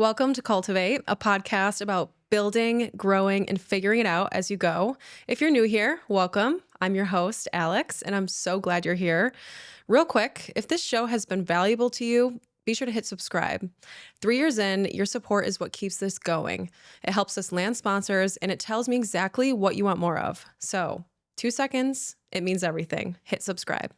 Welcome to Cultivate, a podcast about building, growing, and figuring it out as you go. If you're new here, welcome. I'm your host, Alex, and I'm so glad you're here. Real quick, if this show has been valuable to you, be sure to hit subscribe. 3 years in, your support is what keeps this going. It helps us land sponsors, and it tells me exactly what you want more of. So, 2 seconds, it means everything. Hit subscribe.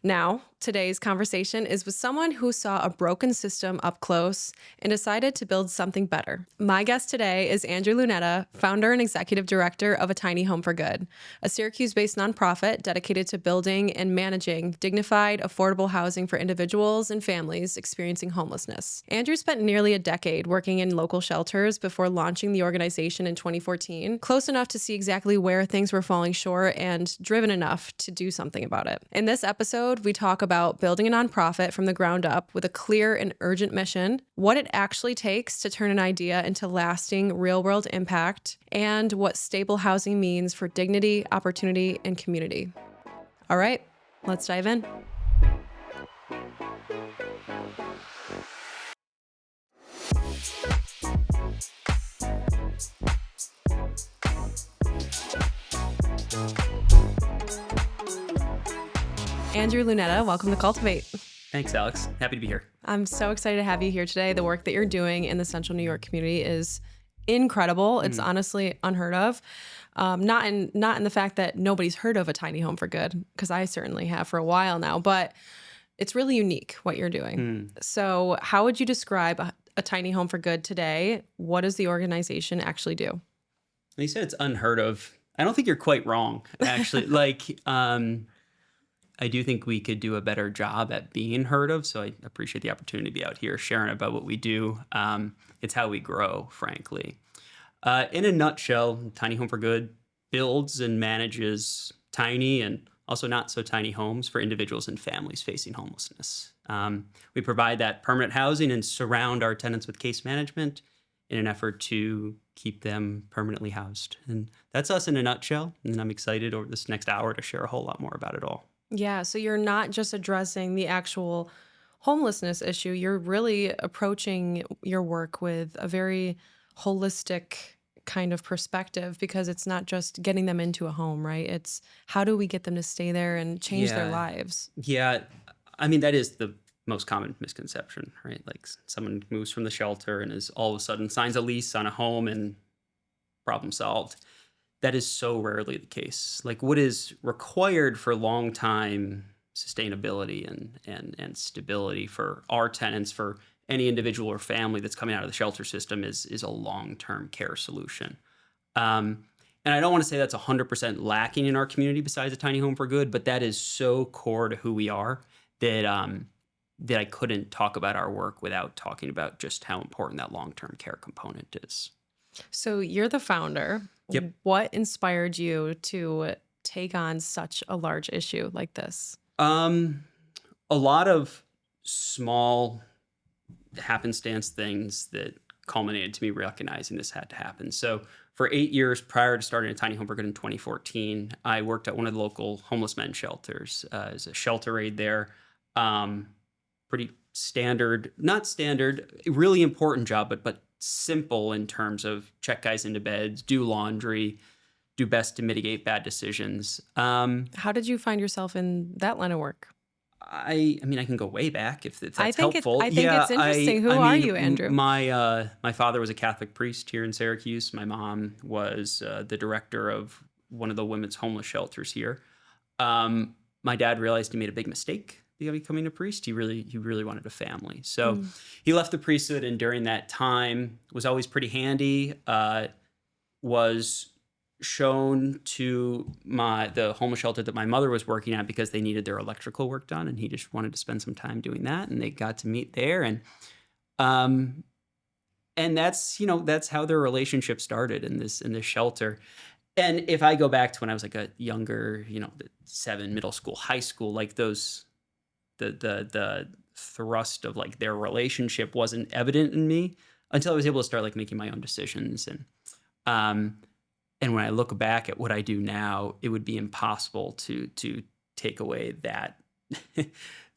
Now, today's conversation is with someone who saw a broken system up close and decided to build something better. My guest today is Andrew Lunetta, founder and executive director of A Tiny Home for Good, a Syracuse-based nonprofit dedicated to building and managing dignified, affordable housing for individuals and families experiencing homelessness. Andrew spent nearly a decade working in local shelters before launching the organization in 2014, close enough to see exactly where things were falling short and driven enough to do something about it. In this episode, we talk about building a nonprofit from the ground up with a clear and urgent mission, what it actually takes to turn an idea into lasting real-world impact, and what stable housing means for dignity, opportunity, and community. All right, let's dive in. Andrew Lunetta, welcome to Cultivate. Thanks, Alex. Happy to be here. I'm so excited to have you here today. The work that you're doing in the Central New York community is incredible. It's honestly unheard of. Not in the fact that nobody's heard of A Tiny Home for Good, because I certainly have for a while now, but it's really unique what you're doing. So how would you describe a Tiny Home for Good today? What does the organization actually do? You said it's unheard of. I don't think you're quite wrong, actually. I do think we could do a better job at being heard of. So I appreciate the opportunity to be out here sharing about what we do. It's how we grow, frankly. In a nutshell, Tiny Home for Good builds and manages tiny and also not so tiny homes for individuals and families facing homelessness. We provide that permanent housing and surround our tenants with case management in an effort to keep them permanently housed. And that's us in a nutshell. And I'm excited over this next hour to share a whole lot more about it all. Yeah, so you're not just addressing the actual homelessness issue. You're really approaching your work with a very holistic kind of perspective, because it's not just getting them into a home, right? It's how do we get them to stay there and change their lives? Yeah, I mean, that is the most common misconception, right? Like someone moves from the shelter and is all of a sudden signs a lease on a home and problem solved. That is so rarely the case. Like what is required for long time sustainability and stability for our tenants, for any individual or family that's coming out of the shelter system is a long-term care solution. And I don't want to say that's 100% lacking in our community besides A Tiny Home for Good, but that is so core to who we are that I couldn't talk about our work without talking about just how important that long-term care component is. So you're the founder. Yep. What inspired you to take on such a large issue like this? A lot of small happenstance things that culminated to me recognizing this had to happen. So for 8 years prior to starting A Tiny Home for Good in 2014, I worked at one of the local homeless men's shelters as a shelter aide there. Pretty standard, not standard, really important job, but simple in terms of check guys into beds, do laundry, do best to mitigate bad decisions. How did you find yourself in that line of work? I mean, I can go way back if that's I think helpful. I think it's interesting. Who are you, Andrew? My father was a Catholic priest here in Syracuse. My mom was the director of one of the women's homeless shelters here. My dad realized he made a big mistake becoming a priest. He really wanted a family. So he left the priesthood, and during that time was always pretty handy. Was shown to the homeless shelter that my mother was working at because they needed their electrical work done, and he just wanted to spend some time doing that, and they got to meet there, and that's how their relationship started in this shelter. And if I go back to when I was like a younger, 7, middle school, high school, like those the thrust of like their relationship wasn't evident in me until I was able to start like making my own decisions. And when I look back at what I do now, it would be impossible to take away that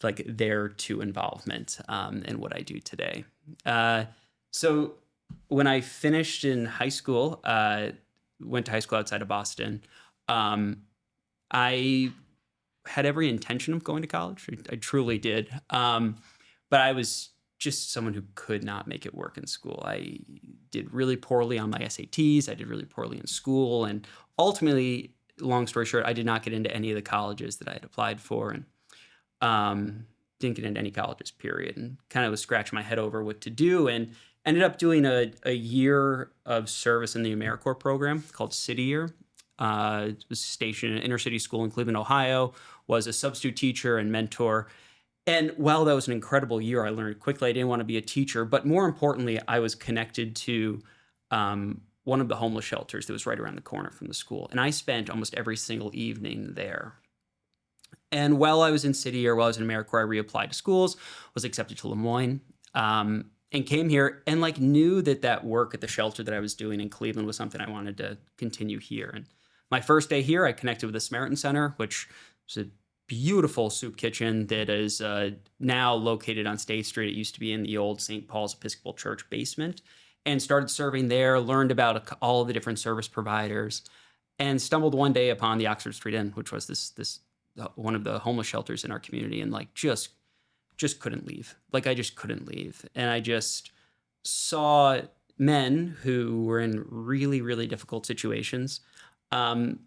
like their involvement in what I do today. So when I finished in high school, went to high school outside of Boston, um, I had every intention of going to college. I truly did. But I was just someone who could not make it work in school. I did really poorly on my SATs. I did really poorly in school. And ultimately, long story short, I did not get into any of the colleges that I had applied for. And didn't get into any colleges, period, and kind of was scratching my head over what to do, and ended up doing a year of service in the AmeriCorps program called City Year. It was stationed in an inner city school in Cleveland, Ohio, was a substitute teacher and mentor. And while that was an incredible year, I learned quickly I didn't want to be a teacher, but more importantly, I was connected to one of the homeless shelters that was right around the corner from the school. And I spent almost every single evening there. And while I was in City or while I was in AmeriCorps, I reapplied to schools, was accepted to Lemoyne, and came here and like knew that work at the shelter that I was doing in Cleveland was something I wanted to continue here. And my first day here, I connected with the Samaritan Center, which is a beautiful soup kitchen that is now located on State Street. It used to be in the old St. Paul's Episcopal Church basement, and started serving there, learned about all of the different service providers, and stumbled one day upon the Oxford Street Inn, which was this one of the homeless shelters in our community, and like just couldn't leave. Like I just couldn't leave. And I just saw men who were in really, really difficult situations. And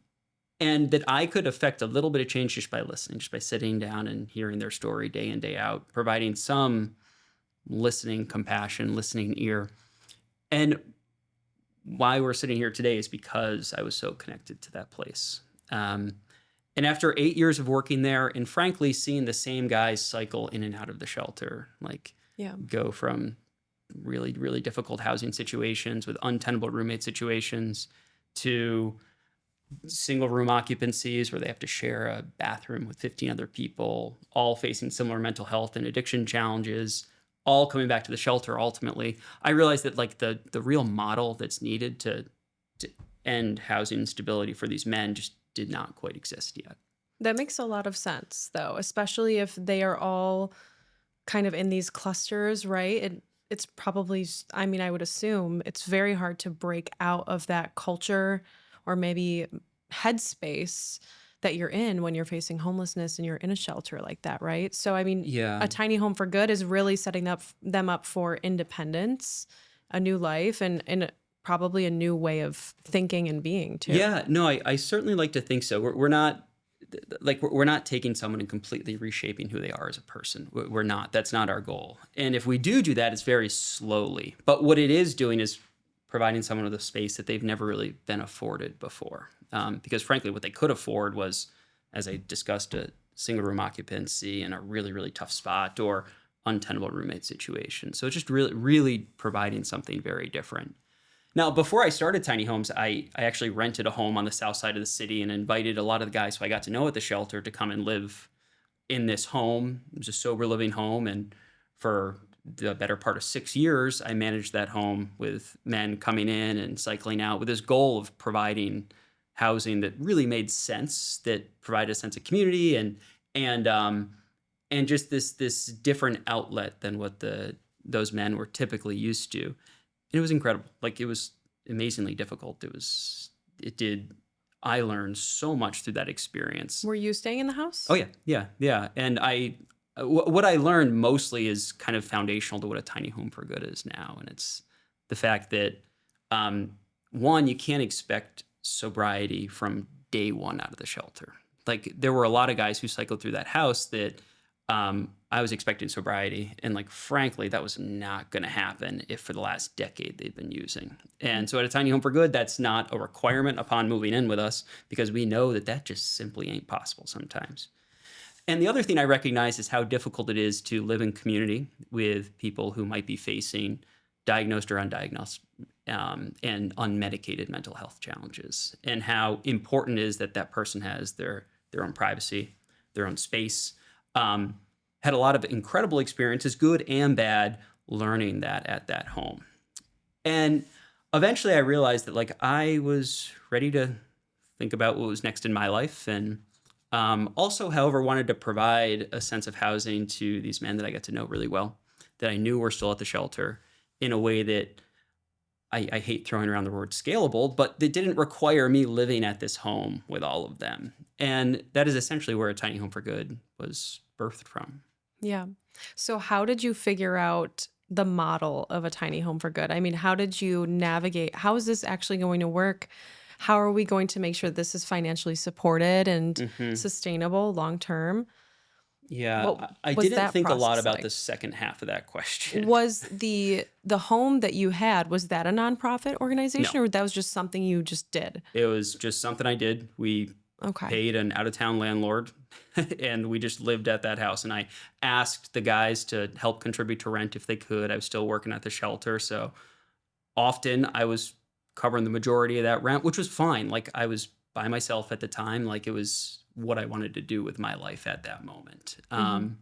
that I could affect a little bit of change just by listening, just by sitting down and hearing their story day in, day out, providing some listening compassion, listening ear. And why we're sitting here today is because I was so connected to that place. And after 8 years of working there, and frankly, seeing the same guys cycle in and out of the shelter, like go from really, really difficult housing situations with untenable roommate situations to single room occupancies where they have to share a bathroom with 15 other people, all facing similar mental health and addiction challenges, all coming back to the shelter ultimately. I realized that like the real model that's needed to end housing instability for these men just did not quite exist yet. That makes a lot of sense, though, especially if they are all kind of in these clusters, right? It's probably, I mean, I would assume it's very hard to break out of that culture or maybe headspace that you're in when you're facing homelessness and you're in a shelter like that, right? So, I mean, Yeah. a tiny home for good is really setting them up for independence, a new life, and probably a new way of thinking and being too. Yeah, no, I certainly like to think so. We're not we're not taking someone and completely reshaping who they are as a person. We're not. That's not our goal. And if we do that, it's very slowly. But what it is doing is providing someone with a space that they've never really been afforded before. Because frankly, what they could afford was, as I discussed, a single room occupancy in a really, really tough spot or untenable roommate situation. So it's just really, really providing something very different. Now, before I started Tiny Homes, I actually rented a home on the south side of the city and invited a lot of the guys who I got to know at the shelter to come and live in this home. It was a sober living home. And for the better part of 6 years, I managed that home with men coming in and cycling out with this goal of providing housing that really made sense, that provided a sense of community and just this different outlet than what those men were typically used to. And it was incredible. Like it was amazingly difficult. I learned so much through that experience. Were you staying in the house? Oh yeah. And what I learned mostly is kind of foundational to what a tiny home for good is now. And it's the fact that, one, you can't expect sobriety from day one out of the shelter. Like there were a lot of guys who cycled through that house that I was expecting sobriety. And like, frankly, that was not going to happen if for the last decade they'd been using. And so at a tiny home for good, that's not a requirement upon moving in with us because we know that just simply ain't possible sometimes. And the other thing I recognize is how difficult it is to live in community with people who might be facing diagnosed or undiagnosed and unmedicated mental health challenges, and how important it is that that person has their own privacy, their own space. Had a lot of incredible experiences, good and bad, learning that at that home. And eventually I realized that like I was ready to think about what was next in my life. And also, however, wanted to provide a sense of housing to these men that I got to know really well, that I knew were still at the shelter, in a way that I hate throwing around the word scalable, but they didn't require me living at this home with all of them. And that is essentially where a tiny home for good was birthed from. Yeah. So how did you figure out the model of a tiny home for good? I mean, how did you navigate? How is this actually going to work? How are we going to make sure this is financially supported and Hmm. sustainable long term? Yeah, What I was didn't that think a lot process about like? the second half of that question. Was the home that you had, was that a nonprofit No, organization or that was just something you just did? it was just something I did. We Okay. paid an out of town landlord and we just lived at that house. And I asked the guys to help contribute to rent if they could. I was still working at the shelter. So often I was covering the majority of that rent, which was fine. Like I was by myself at the time. Like it was what I wanted to do with my life at that moment. Mhm.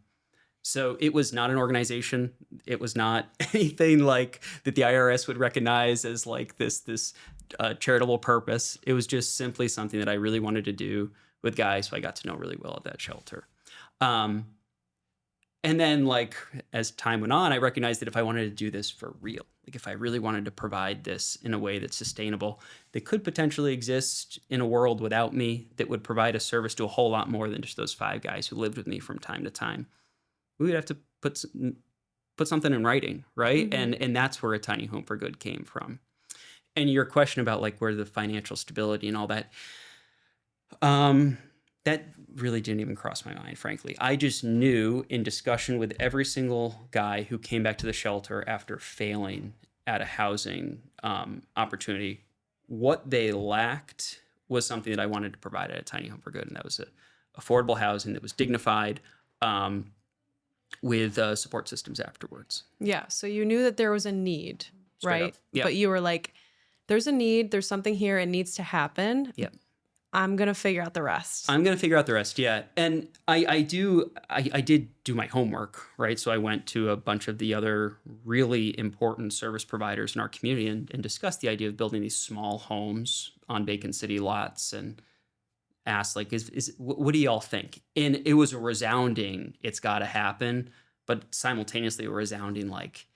So it was not an organization. It was not anything like that the IRS would recognize as like this charitable purpose. It was just simply something that I really wanted to do with guys who I got to know really well at that shelter. Um, and then, like as time went on, I recognized that if I wanted to do this for real, like if I really wanted to provide this in a way that's sustainable, that could potentially exist in a world without me, that would provide a service to a whole lot more than just those 5 guys who lived with me from time to time, we would have to put something in writing, right? Mhm. And that's where a tiny home for good came from. And your question about like where the financial stability and all that, um, that really didn't even cross my mind, frankly. I just knew in discussion with every single guy who came back to the shelter after failing at a housing opportunity, what they lacked was something that I wanted to provide at a tiny home for good, and that was affordable housing that was dignified. Um, with support systems afterwards. Yeah, so you knew that there was a need, Straight up. right? But Yep. you were like, there's a need, there's something here, it needs to happen. Yep. I'm going to figure out the rest. I'm gonna figure out the rest. Yeah, and I did do my homework, right? So I went to a bunch of the other really important service providers in our community and discussed the idea of building these small homes on vacant city lots and asked like, what do y'all think? And it was a resounding, it's got to happen, but simultaneously a resounding like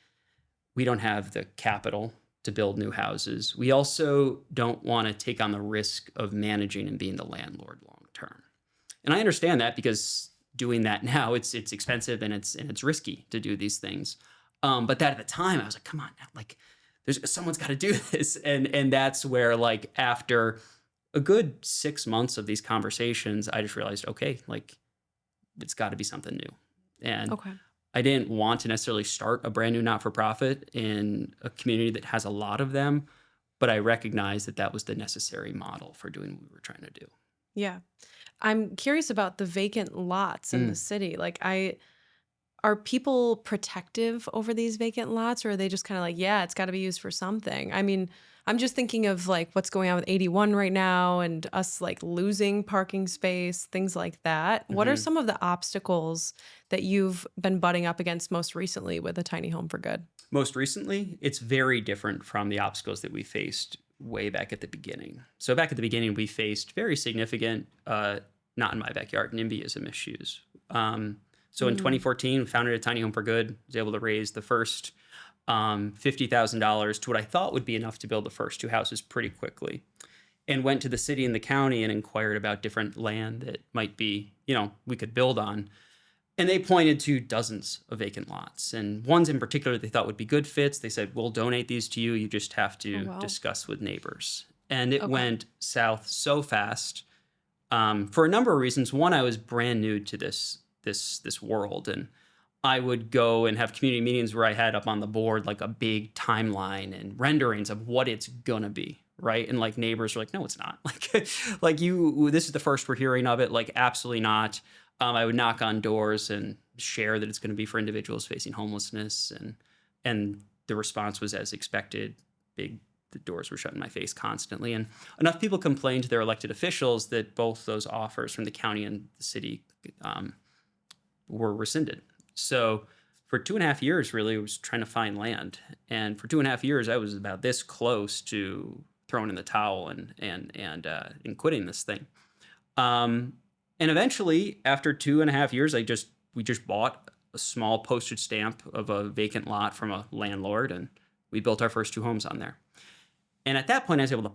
we don't have the capital to build new houses. We also don't want to take on the risk of managing and being the landlord long term. And I understand that because doing that now, it's expensive and it's risky to do these things. But that at the time, I was like, come on, like there's someone's got to do this, and that's where like after a good 6 months of these conversations, I just realized, okay, like it's got to be something new. And Okay. I didn't want to necessarily start a brand new not for profit in a community that has a lot of them, but I recognized that that was the necessary model for doing what we were trying to do. Yeah. I'm curious about the vacant lots in the Mm. city. Are people protective over these vacant lots or are they just kind of like, yeah, it's got to be used for something? I mean, I'm just thinking of like what's going on with 81 right now and us like losing parking space, things like that. What are Hmm. some of the obstacles that you've been butting up against most recently with a tiny home for good? Most recently, it's very different from the obstacles that we faced way back at the beginning. So back at the beginning, we faced very significant, not in my backyard, NIMBYism issues. So in Mm, 2014, we founded a tiny home for good. Was able to raise the first $50,000 to what I thought would be enough to build the first 2 houses pretty quickly, and went to the city and the county and inquired about different land that might be, we could build on. And they pointed to dozens of vacant lots and ones in particular they thought would be good fits. They said, we'll donate these to you. You just have oh, to wow. discuss with neighbors. And it Okay. went south so fast for a number of reasons. One, I was brand new to this world, and I would go and have community meetings where I had up on the board like a big timeline and renderings of what it's gonna be, right? And like neighbors were like, "No, it's not." Like you, this is the first we're hearing of it. Like, absolutely not. I would knock on doors and share that it's going to be for individuals facing homelessness, and the response was as expected. Big, the doors were shut in my face constantly, and enough people complained to their elected officials that both those offers from the county and the city um, were rescinded. So for 2.5 years, really, I was trying to find land, and for 2.5 years, I was about this close to throwing in the towel and quitting this thing. Um, and eventually, after 2.5 years, we just bought a small postage stamp of a vacant lot from a landlord, and We built our first 2 homes on there. And at that point, I was able to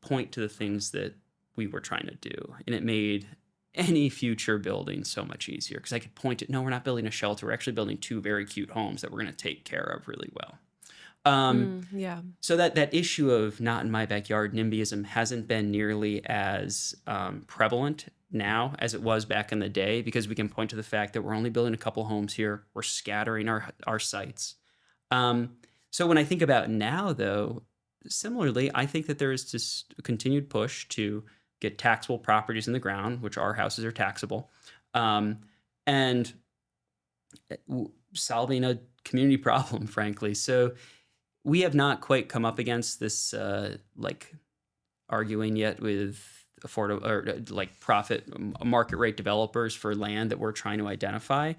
point to the things that we were trying to do, and it made any future building so much easier because I could point at, no, we're not building a shelter. We're actually building 2 very cute homes that we're going to take care of really well. Yeah. So that issue of not in my backyard NIMBYism hasn't been nearly as prevalent now as it was back in the day because we can point to the fact that we're only building a couple homes here. We're scattering our sites. So when I think about now, though, similarly, I think that there is this continued push to get taxable properties in the ground, which our houses are taxable, and solving a community problem, frankly. So we have not quite come up against this like arguing yet with affordable or like profit market rate developers for land that we're trying to identify.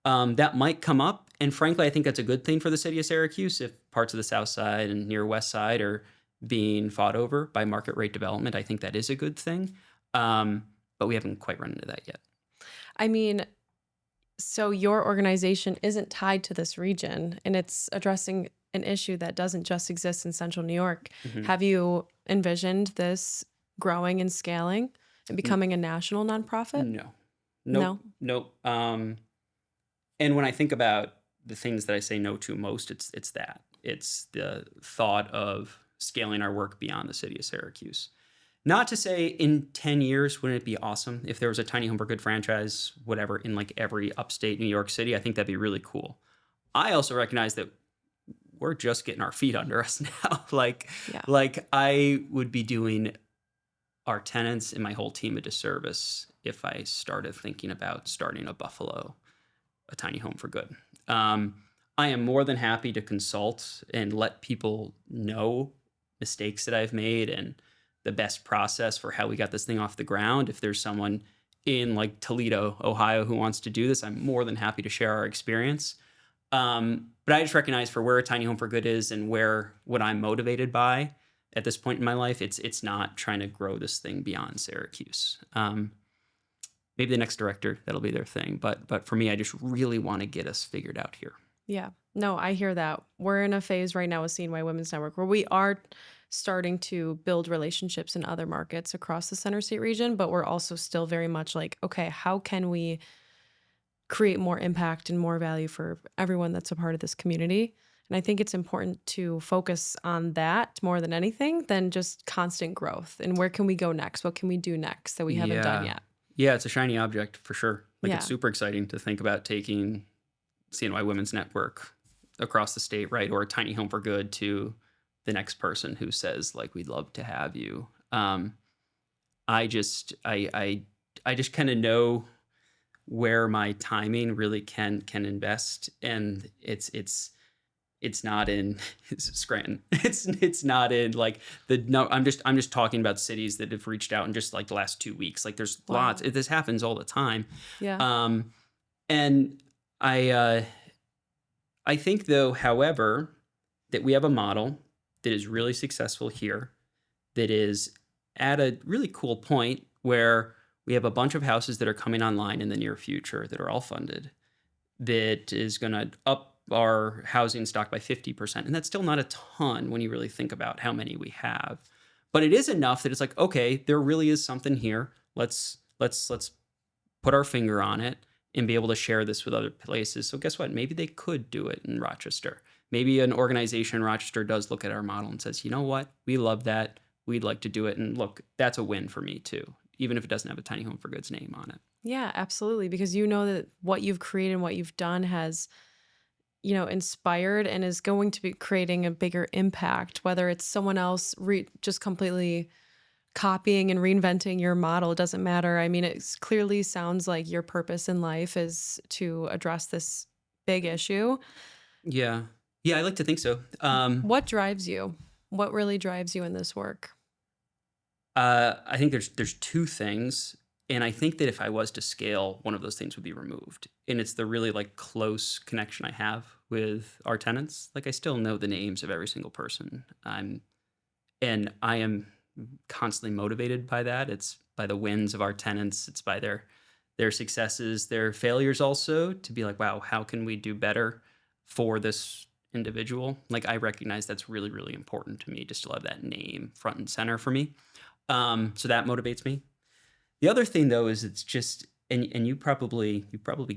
That might come up, and frankly, I think that's a good thing for the city of Syracuse if parts of the South Side and near West Side are being fought over by market rate development. I think that is a good thing, but we haven't quite run into that yet. I mean, so your organization isn't tied to this region, and it's addressing an issue that doesn't just exist in Central New York. Mhm. Have you envisioned this growing and scaling and becoming a national nonprofit? No, No. nope. And when I think about the things that I say no to most, it's that. It's the thought of scaling our work beyond the city of Syracuse. Not to say in 10 years, wouldn't it be awesome if there was a Tiny Home for Good franchise, whatever, in like every upstate New York city? I think that'd be really cool. I also recognize that we're just getting our feet under us now. Yeah. Like I would be doing our tenants and my whole team a disservice if I started thinking about starting a Tiny Home for Good. I am more than happy to consult and let people know mistakes that I've made and the best process for how we got this thing off the ground. If there's someone in like Toledo, Ohio, who wants to do this, I'm more than happy to share our experience. But I just recognize for where a Tiny Home for Good is and what I'm motivated by at this point in my life, it's not trying to grow this thing beyond Syracuse. Maybe the next director, that'll be their thing. But for me, I just really want to get us figured out here. Yeah. No, I hear that. We're in a phase right now with CNY Women's Network where we are starting to build relationships in other markets across the Center State region, but we're also still very much like, okay, how can we create more impact and more value for everyone that's a part of this community? And I think it's important to focus on that more than anything than just constant growth. And where can we go next? What can we do next that we haven't done yet? Yeah, it's a shiny object for sure. Like Yeah. it's super exciting to think about taking CNY Women's Network across the state, right? Or a Tiny Home for Good to the next person who says like, we'd love to have you. I just kind of know where my timing really can invest, and it's not in Scranton. It's not in like no. I'm just talking about cities that have reached out in just like the last 2 weeks. Like there's Wow. lots. This happens all the time. Yeah. And I think though, however, that we have a model that is really successful here, that is at a really cool point where we have a bunch of houses that are coming online in the near future that are all funded, that is going to up our housing stock by 50%. And that's still not a ton when you really think about how many we have. But it is enough that it's like, okay, there really is something here. Let's put our finger on it and be able to share this with other places. So guess what? Maybe they could do it in Rochester. Maybe an organization in Rochester does look at our model and says, you know what? We love that. We'd like to do it. And look, that's a win for me too, even if it doesn't have a Tiny Home for Good's name on it. Yeah, absolutely. Because you know that what you've created and what you've done has, inspired and is going to be creating a bigger impact, whether it's someone else just completely copying and reinventing your model. It doesn't matter. I mean, it clearly sounds like your purpose in life is to address this big issue. Yeah. Yeah, I like to think so. What drives you? What really drives you in this work? I think there's 2 things. And I think that if I was to scale, one of those things would be removed. And it's the really like close connection I have with our tenants. Like I still know the names of every single person. And I am constantly motivated by that. It's by the wins of our tenants. It's by their successes, their failures also, to be like, wow, how can we do better for this individual. Like I recognize that's really, really important to me to still have that name front and center for me. So that motivates me. The other thing though is it's just and you probably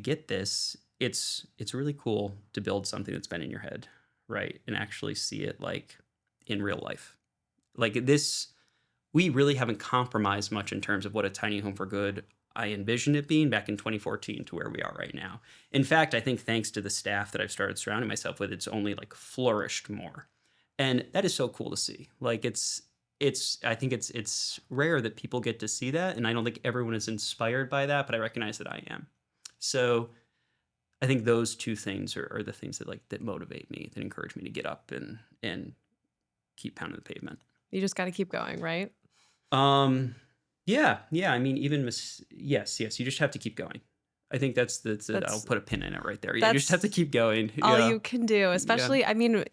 get this. It's really cool to build something that's been in your head, right? And actually see it like in real life. Like this we really haven't compromised much in terms of what a tiny home for good I envisioned it being back in 2014 to where we are right now. In fact, I think thanks to the staff that I've started surrounding myself with, it's only like flourished more. And that is so cool to see. Like it's I think it's rare that people get to see that and I don't think everyone is inspired by that, but I recognize that I am. So I think those two things are the things that that motivate me, that encourage me to get up and keep pounding the pavement. You just got to keep going, right? Um, yeah, yeah. I mean, yes, yes. You just have to keep going. I think that's it. I'll That's put a pin in it right there. Yeah, you just have to that's keep going. all Yeah, you can do. yeah. Especially, I mean,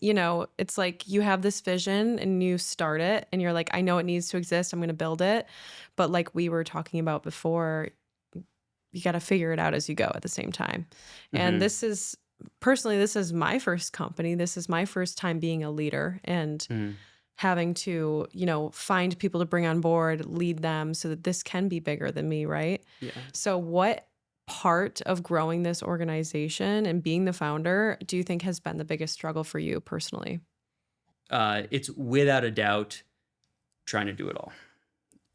it's like you have this vision and you start it and you're like, I know it needs to exist. I'm going to build it. But like we were talking about before, you got to figure it out as you go at the same time. And Mm-hmm. this is my first company. This is my first time being a leader and Mm-hmm. having to, find people to bring on board, lead them so that this can be bigger than me, right? Yeah. So, what part of growing this organization and being the founder do you think has been the biggest struggle for you personally? It's without a doubt trying to do it all.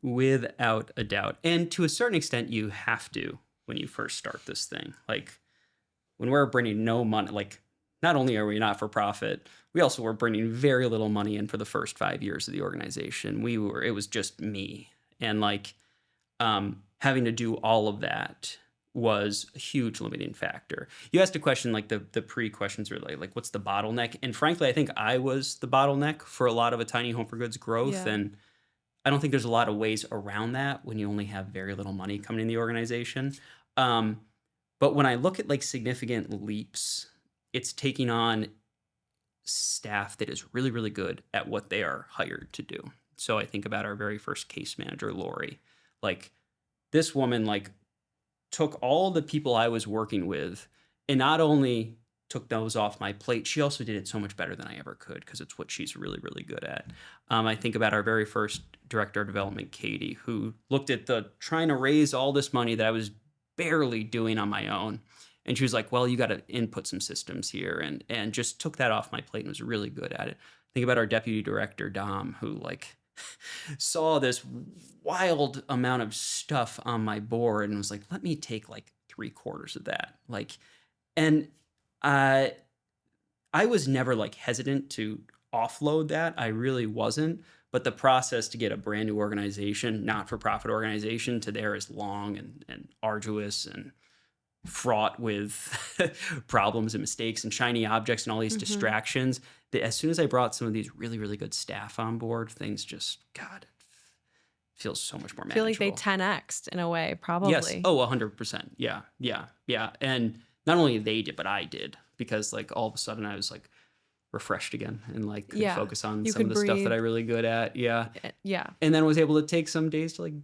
Without a doubt. And to a certain extent, you have to when you first start this thing. Like when we're bringing no money, like not only are we not for profit, we also were bringing very little money in for the first 5 years of the organization. It was just me. And having to do all of that was a huge limiting factor. You asked a question like the pre-questions were like what's the bottleneck? And frankly, I think I was the bottleneck for a lot of a tiny home for goods growth. Yeah. And I don't think there's a lot of ways around that when you only have very little money coming in the organization. Um, but when I look at like significant leaps, it's taking on staff that is really, really good at what they are hired to do. So I think about our very first case manager, Lori. Like this woman, like took all the people I was working with and not only took those off my plate, she also did it so much better than I ever could because it's what she's really, really good at. I think about our very first director of development, Katie, who looked at the trying to raise all this money that I was barely doing on my own. And she was like, well, you got to input some systems here and just took that off my plate and was really good at it. Think about our deputy director, Dom, who like saw this wild amount of stuff on my board and was like, let me take like 3/4 of that. And I I was never like hesitant to offload that. I really wasn't. But the process to get a brand new organization, not for profit organization, to there is long and arduous and fraught with problems and mistakes and shiny objects and all these Hmm. distractions. That as soon as I brought some of these really, really good staff on board, things just, God, it feels so much more I feel like they manageable. 10x'd in a way, Yes. probably. Oh, 100%. Yeah. Yeah. Yeah. And not only they did, but I did because like all of a sudden I was like refreshed again and like could Yeah. focus on You some of could the stuff that breathe. I really good at. Yeah. Yeah. And then was able to take some days to like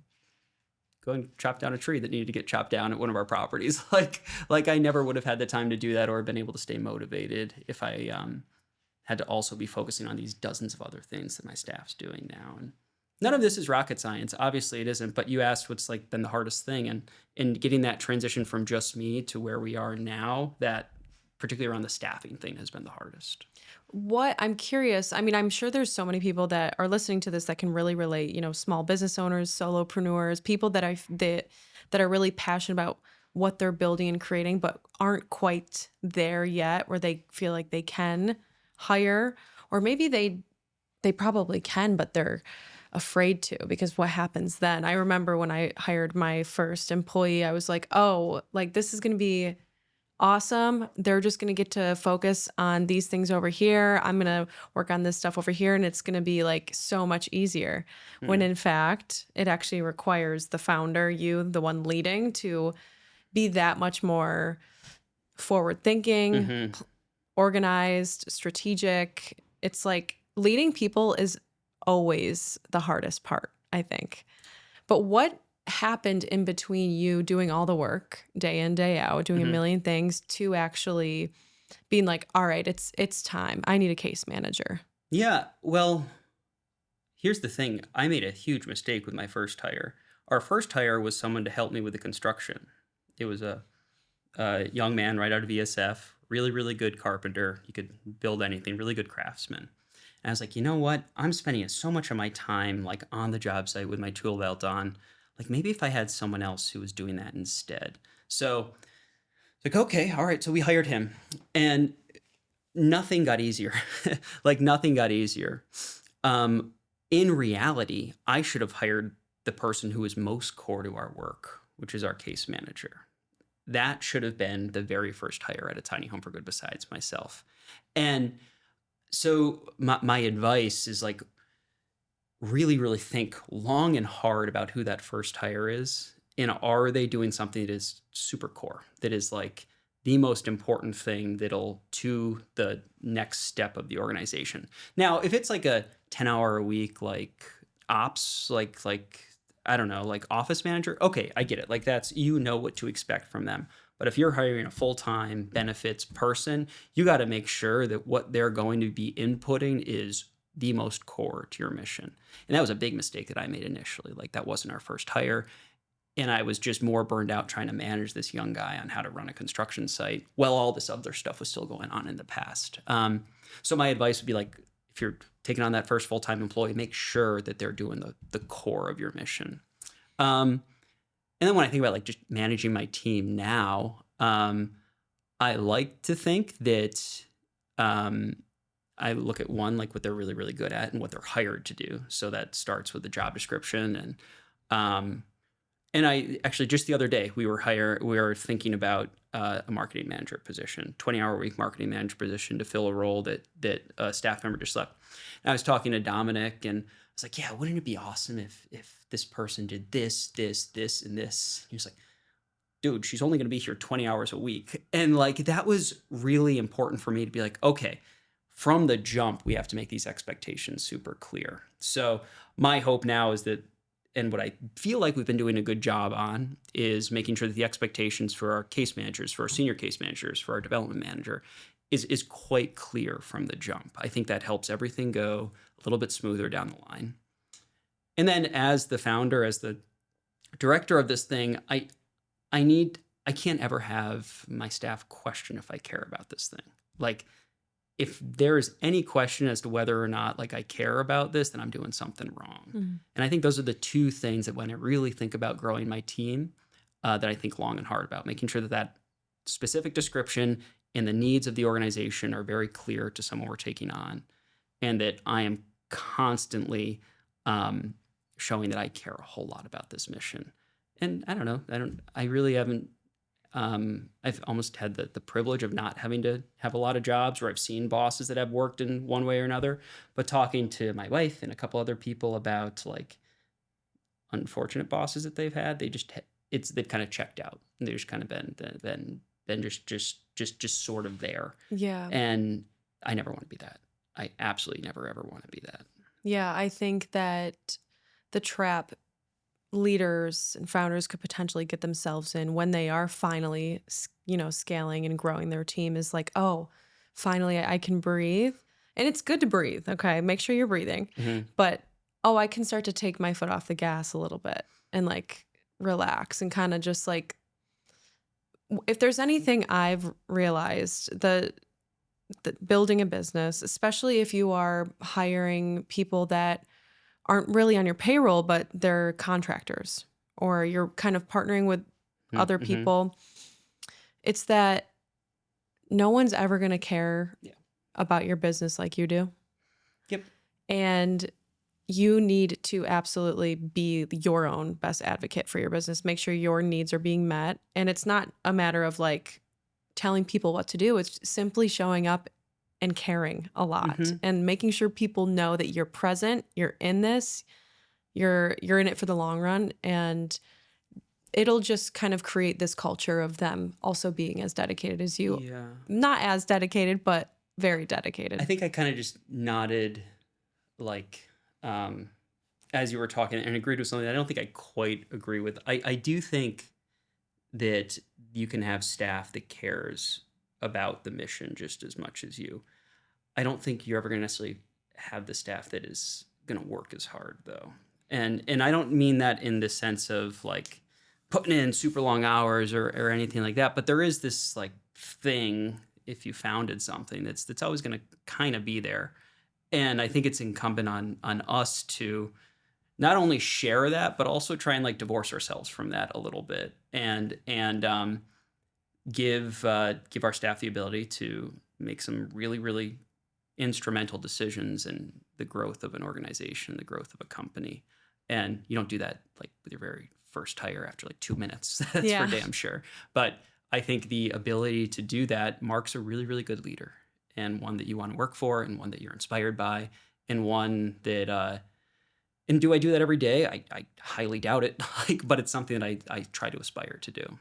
go and chop down a tree that needed to get chopped down at one of our properties. Like I never would have had the time to do that or been able to stay motivated if I had to also be focusing on these dozens of other things that my staff's doing now. And none of this is rocket science. Obviously it isn't, but you asked what's like been the hardest thing and getting that transition from just me to where we are now, that particularly around the staffing thing has been the hardest. What I'm curious, I mean, I'm sure there's so many people that are listening to this that can really relate, small business owners, solopreneurs, people that are really passionate about what they're building and creating, but aren't quite there yet where they feel like they can hire, or maybe they probably can, but they're afraid to because what happens then? I remember when I hired my first employee, I was like, oh, like this is going to be awesome. They're just going to get to focus on these things over here. I'm going to work on this stuff over here. And it's going to be like so much easier. When Hmm. in fact, it actually requires the founder, you, the one leading, to be that much more forward thinking, Hmm. organized, strategic. It's like leading people is always the hardest part, I think. But what happened in between you doing all the work day in, day out, doing a Hmm. million things to actually being like, all right, it's time. I need a case manager. Yeah, well, here's the thing. I made a huge mistake with my first hire. Our first hire was someone to help me with the construction. It was a young man right out of ESF, really, really good carpenter. He could build anything, really good craftsman. And I was like, you know what? I'm spending so much of my time like on the job site with my tool belt on. Like maybe if I had someone else who was doing that instead. So like, okay, all right. So we hired him, and nothing got easier. Like nothing got easier. Um, in reality, I should have hired the person who is most core to our work, which is our case manager. That should have been the very first hire at a tiny home for good besides myself. And so my advice is like really, really think long and hard about who that first hire is. And are they doing something that is super core, that is like the most important thing that'll to the next step of the organization. Now, if it's like a 10-hour a week, like ops, like I don't know, like office manager, okay, I get it. Like that's, you know what to expect from them. But if you're hiring a full-time benefits person, you got to make sure that what they're going to be inputting is the most core to your mission. And that was a big mistake that I made initially. Like that wasn't our first hire. And I was just more burned out trying to manage this young guy on how to run a construction site while all this other stuff was still going on in the past. So my advice would be like, if you're taking on that first full-time employee, make sure that they're doing the core of your mission. And then when I think about like just managing my team now, I like to think that I look at one, like what they're really, really good at and what they're hired to do. So that starts with the job description. And I actually, just the other day, we were thinking about a marketing manager position, 20-hour week marketing manager position to fill a role that a staff member just left. And I was talking to Dominic, and I was like, yeah, wouldn't it be awesome if this person did this, this, this, and this? He was like, dude, she's only going to be here 20 hours a week. And like, that was really important for me to be like, okay, from the jump, we have to make these expectations super clear. So my hope now is that, and what I feel like we've been doing a good job on, is making sure that the expectations for our case managers, for our senior case managers, for our development manager is quite clear from the jump. I think that helps everything go a little bit smoother down the line. And then as the founder, as the director of this thing, I can't ever have my staff question if I care about this thing. Like, if there's any question as to whether or not like I care about this, then I'm doing something wrong. Mm. And I think those are the two things that when I really think about growing my team, that I think long and hard about, making sure that that specific description and the needs of the organization are very clear to someone we're taking on, and that I am constantly showing that I care a whole lot about this mission. And I don't know, I really haven't. I've almost had the privilege of not having to have a lot of jobs where I've seen bosses that have worked in one way or another, but talking to my wife and a couple other people about like unfortunate bosses that they've had, they've kind of checked out, and they've just kind of been just sort of there. Yeah. And I never want to be that. I absolutely never ever want to be that. Yeah, I think that the trap leaders and founders could potentially get themselves in when they are finally, scaling and growing their team is like, oh, finally I can breathe. And it's good to breathe. Okay. Make sure you're breathing. Mhm. But, oh, I can start to take my foot off the gas a little bit and like relax and kind of just like, if there's anything I've realized, the building a business, especially if you are hiring people that aren't really on your payroll, but they're contractors, or you're kind of partnering with other Mhm. people, it's that no one's ever going to care Yeah. about your business like you do. Yep. And you need to absolutely be your own best advocate for your business. Make sure your needs are being met. And it's not a matter of like telling people what to do. It's simply showing up and caring a lot Mhm. and making sure people know that you're present, you're in this, you're in it for the long run, and it'll just kind of create this culture of them also being as dedicated as you. Yeah. Not as dedicated, but very I dedicated. think I kind of just nodded, like, as you were talking, and agreed with something I don't think I quite agree with. I do think that you can have staff that cares about the mission just as much as you. I don't think you're ever going to necessarily have the staff that is going to work as hard though. And I don't mean that in the sense of like putting in super long hours or anything like that, but there is this like thing if you founded something that's always going to kind of be there. And I think it's incumbent on us to not only share that, but also try and like divorce ourselves from that a little bit and give our staff the ability to make some really, really instrumental decisions in the growth of an organization, the growth of a company. And you don't do that like with your very first hire after like 2 minutes. That's for Yeah. damn sure. But I think the ability to do that marks a really, really good leader and one that you want to work for and one that you're inspired by and one that, and do I do that every day? I highly doubt it, like, but it's something that I try to aspire to do.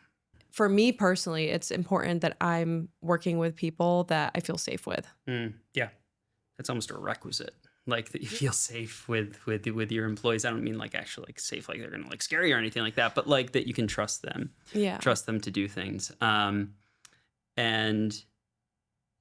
For me personally, it's important that I'm working with people that I feel safe with. Yeah. That's almost a requisite. Like that you feel safe with your employees. I don't mean like actually like safe, like they're gonna like scare you or anything like that, but like that you can trust them, Yeah. trust them to do things. And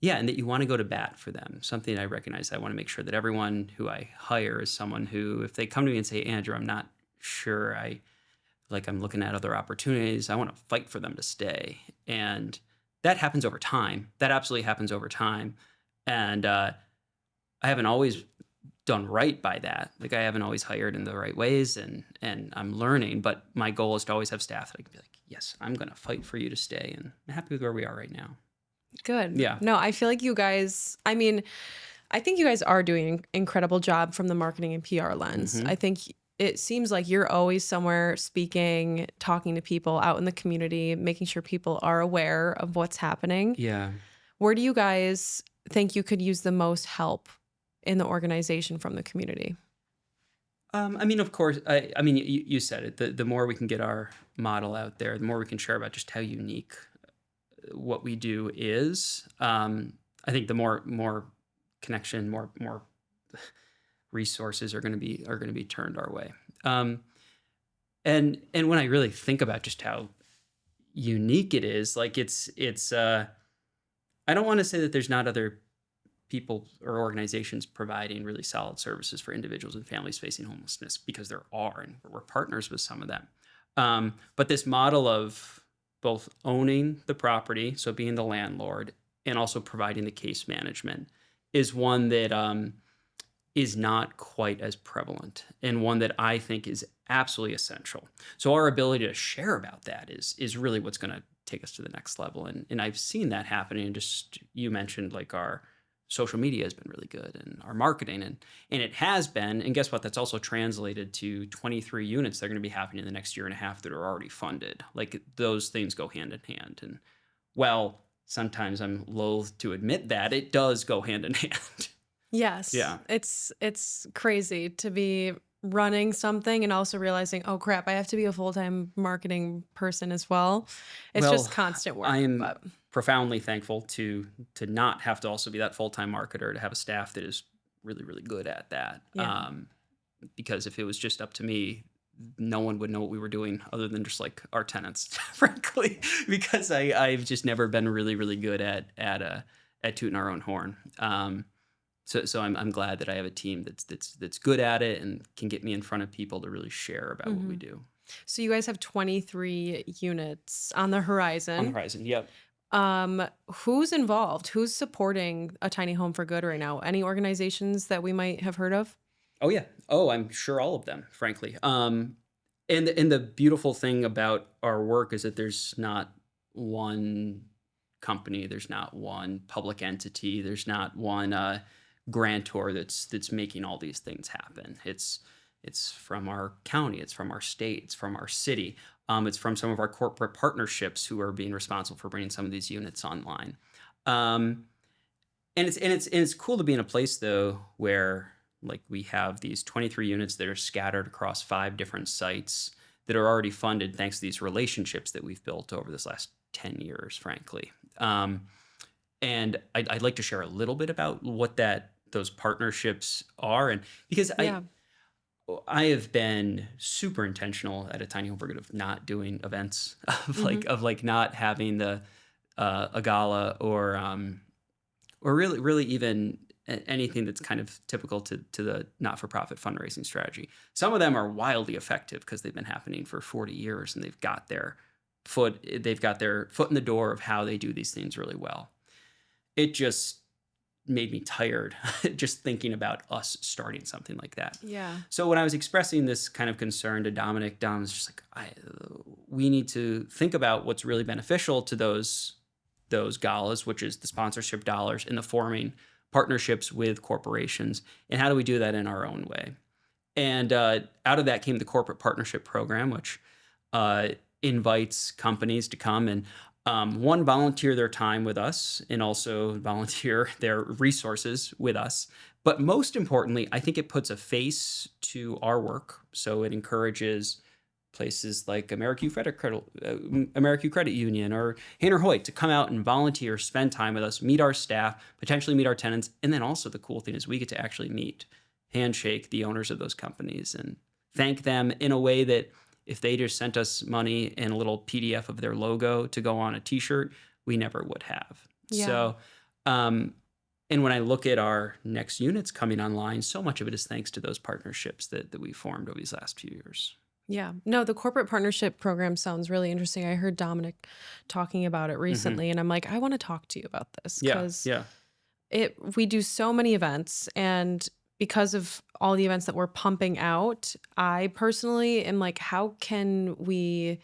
yeah, and that you want to go to bat for them. Something I recognize. I want to make sure that everyone who I hire is someone who, if they come to me and say, Andrew, I'm not sure, I'm looking at other opportunities, I want to fight for them to stay. And that happens over time. That absolutely happens over time. And I haven't always done right by that. Like I haven't always hired in the right ways and I'm learning, but my goal is to always have staff that I can be like, yes, I'm going to fight for you to stay. And I'm happy with where we are right now. Good. Yeah. No, I feel like you guys, I mean, I think you guys are doing an incredible job from the marketing and PR lens. Mhm. I think it seems like you're always somewhere speaking, talking to people out in the community, making sure people are aware of what's happening. Yeah. Where do you guys think you could use the most help in the organization from the community? I mean, of course, I mean, you said it. The more we can get our model out there, the more we can share about just how unique what we do is. I think the more connection, more resources are going to be turned our way. And when I really think about just how unique it is, like it's I don't want to say that there's not other people or organizations providing really solid services for individuals and families facing homelessness, because there are, and we're partners with some of them. But this model of both owning the property, so being the landlord, and also providing the case management is one that is not quite as prevalent, and one that I think is absolutely essential. So our ability to share about that is really what's going to take us to the next level. And I've seen that happening. And just, you mentioned like our social media has been really good and our marketing and it has been. And guess what? That's also translated to 23 units that are going to be happening in the next year and a half that are already funded. Like those things go hand in hand. And well, sometimes I'm loath to admit that it does go hand in hand. Yes. Yeah. It's crazy to be running something and also realizing, oh crap, I have to be a full-time marketing person as well. It's Well, just constant work. I'm But profoundly thankful to not have to also be that full-time marketer, to have a staff that is really, really good at that. Yeah. Because if it was just up to me, no one would know what we were doing other than just like our tenants, frankly, because I've just never been really, really good at tooting our own horn. So I'm glad that I have a team that's good at it and can get me in front of people to really share about what we do. So you guys have 23 units on the On the horizon. horizon. Yep. Who's involved? Who's supporting a tiny home for good right now? Any organizations that we might have heard of? Oh yeah. Oh, I'm sure all of them, frankly. And the beautiful thing about our work is that there's not one company, there's not one public entity, there's not one grantor that's making all these things happen. It's from our county, it's from our state, it's from our city, it's from some of our corporate partnerships who are being responsible for bringing some of these units online. Um, and it's cool to be in a place though where like we have these 23 units that are scattered across 5 different sites that are already funded thanks to these relationships that we've built over this last 10 years, frankly. And I'd like to share a little bit about what those partnerships are, and because Yeah. I have been super intentional at a tiny home for good of not doing events, of Mhm. like not having a gala or really even anything that's kind of typical to the not-for-profit fundraising strategy. Some of them are wildly effective because they've been happening for 40 years and they've got their foot in the door of how they do these things really well. It just made me tired just thinking about us starting something like that. Yeah. So when I was expressing this kind of concern to Dom was just like, we need to think about what's really beneficial to those galas, which is the sponsorship dollars and the forming partnerships with corporations, and how do we do that in our own way? And out of that came the corporate partnership program, which invites companies to come and one, volunteer their time with us and also volunteer their resources with us. But most importantly, I think it puts a face to our work. So it encourages places like American Credit Union or Hainer Hoyt to come out and volunteer, spend time with us, meet our staff, potentially meet our tenants. And then also the cool thing is we get to actually handshake the owners of those companies and thank them in a way that if they just sent us money and a little PDF of their logo to go on a t-shirt, we never would have. Yeah. So, and when I look at our next units coming online, so much of it is thanks to those partnerships that we formed over these last few years. Yeah. No, the corporate partnership program sounds really interesting. I heard Dominic talking about it recently, and I'm like, I want to talk to you about this because we do so many events, and because of all the events that we're pumping out, I personally am like, how can we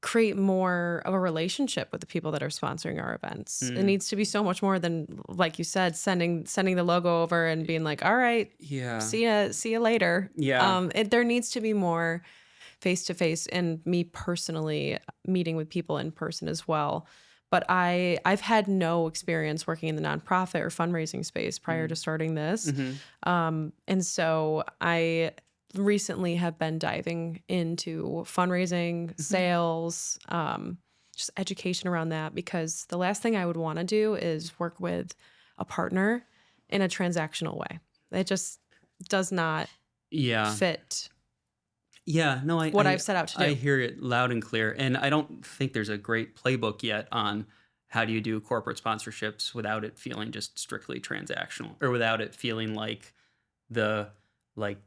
create more of a relationship with the people that are sponsoring our events? It needs to be so much more than, like you said, sending the logo over and being like, all right, see you later. There needs to be more face to face, and me personally meeting with people in person as well. But I've had no experience working in the nonprofit or fundraising space prior to starting this. And so I recently have been diving into fundraising, sales, just education around that, because the last thing I would want to do is work with a partner in a transactional way. It just does not fit what I've set out to do. I hear it loud and clear. And I don't think there's a great playbook yet on how do you do corporate sponsorships without it feeling just strictly transactional, or without it feeling like the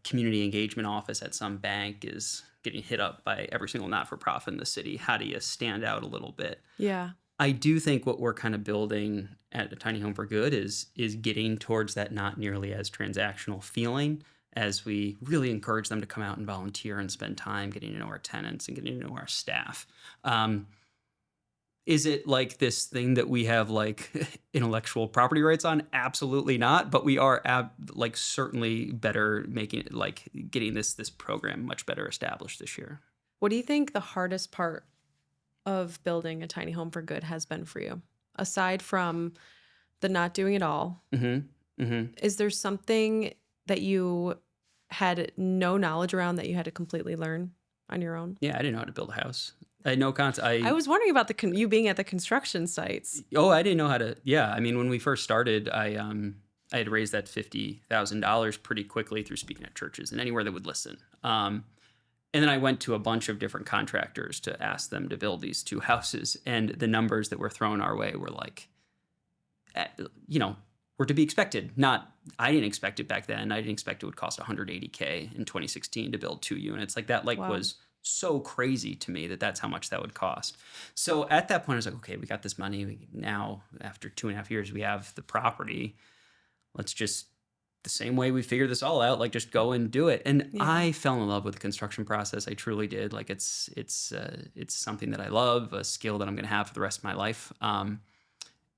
community engagement office at some bank is getting hit up by every single not-for-profit in the city. How do you stand out a little bit? Yeah. I do think what we're kind of building at a Tiny Home for Good is getting towards that not nearly as transactional feeling, as we really encourage them to come out and volunteer and spend time getting to know our tenants and getting to know our staff. Is it like this thing that we have like intellectual property rights on? Absolutely not. But we are certainly better making it, getting this program much better established this year. What do you think the hardest part of building a Tiny Home for Good has been for you, aside from the not doing it all? Is there something that you had no knowledge around that you had to completely learn on your own? Yeah, I didn't know how to build a house. I had no concept. I was wondering about you being at the construction sites. Oh, I didn't know how to. Yeah, I mean, when we first started, I had raised that $50,000 pretty quickly through speaking at churches and anywhere that would listen. And then I went to a bunch of different contractors to ask them to build these two houses, and the numbers that were thrown our way were were to be expected. I didn't expect it back then. I didn't expect it would cost $180K in 2016 to build 2 units. That Wow. was so crazy to me that's how much that would cost. So at that point, I was like, okay, we got this money. Now, after 2.5 years, we have the property. Let's just, the same way we figured this all out, just go and do it. And I fell in love with the construction process. I truly did. It's something that I love, a skill that I'm going to have for the rest of my life.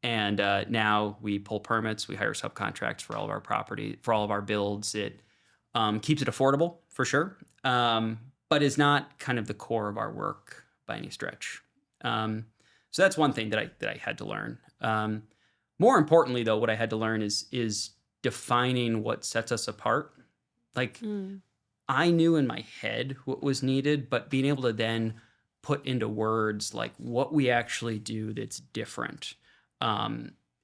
And now we pull permits, we hire subcontracts for all of our property, for all of our builds. It keeps it affordable for sure, but is not kind of the core of our work by any stretch. So that's one thing that I had to learn. More importantly, though, what I had to learn is defining what sets us apart. I knew in my head what was needed, but being able to then put into words what we actually do that's different